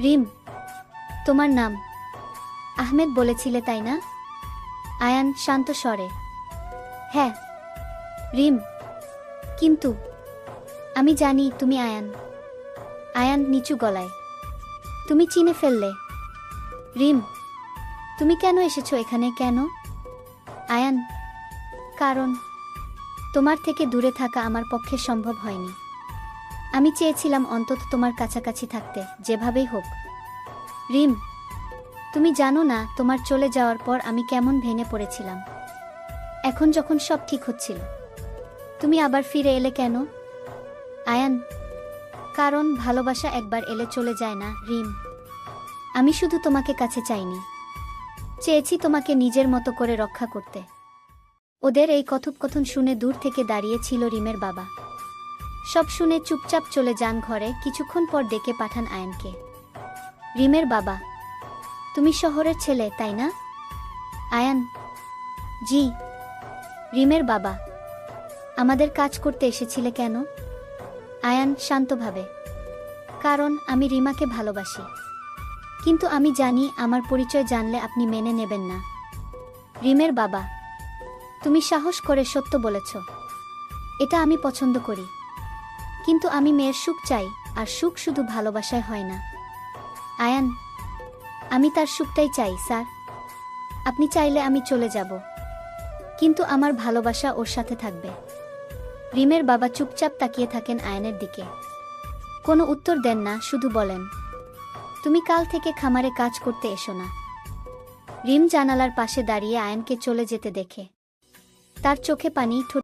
রিম, তোমার নাম আহমেদ বলেছিলে তাই না? আয়ান শান্ত স্বরে। হ্যাঁ রিম, কিন্তু আমি জানি তুমি আয়ান। আয়ান নিচু গলায়। তুমি চিনে ফেললে? রিম, তুমি কেন এসেছো এখানে, কেন? আয়ান, কারণ তোমার থেকে দূরে থাকা আমার পক্ষে সম্ভব হয়নি। আমি চেয়েছিলাম অন্তত তোমার কাছাকাছি থাকতে, যেভাবেই হোক। রিম, তুমি জানো না তোমার চলে যাওয়ার পর আমি কেমন ভেঙে পড়েছিলাম। এখন যখন সব ঠিক হচ্ছিল, তুমি আবার ফিরে এলে কেন? আয়ান, কারণ ভালোবাসা একবার এলে চলে যায় না রিম। আমি শুধু তোমাকে কাছে চাইনি, চেয়েছি তোমাকে নিজের মতো করে রক্ষা করতে। ওদের এই কথোপকথন শুনে দূর থেকে দাঁড়িয়ে ছিল রিমের বাবা। সব শুনে চুপচাপ চলে যান ঘরে। কিছুক্ষণ পর ডেকে পাঠান আয়ানকে। রিমের বাবা, তুমি শহরের ছেলে তাই না? আয়ান, জি। রিমের বাবা, আমাদের কাজ করতে এসেছিলে কেন? আয়ান শান্তভাবে, কারণ আমি রিমাকে ভালোবাসি, কিন্তু আমি জানি আমার পরিচয় জানলে আপনি মেনে নেবেন না। রিমের বাবা, তুমি সাহস করে সত্য বলেছ, এটা আমি পছন্দ করি, কিন্তু আমি মেয়ের সুখ চাই, আর সুখ শুধু ভালোবাসায় হয় না। আয়ান, আমি তার সুখটাই চাই স্যার। আপনি চাইলে আমি চলে যাব, কিন্তু আমার ভালোবাসা ওর সাথে থাকবে। রিমের বাবা চুপচাপ তাকিয়ে থাকেন আয়ানের দিকে, কোনো উত্তর দেন না, শুধু বলেন, তুমি কাল থেকে খামারে কাজ করতে এসো না। রিম জানালার পাশে দাঁড়িয়ে আয়ানকে চলে যেতে দেখে তার চোখে পানি।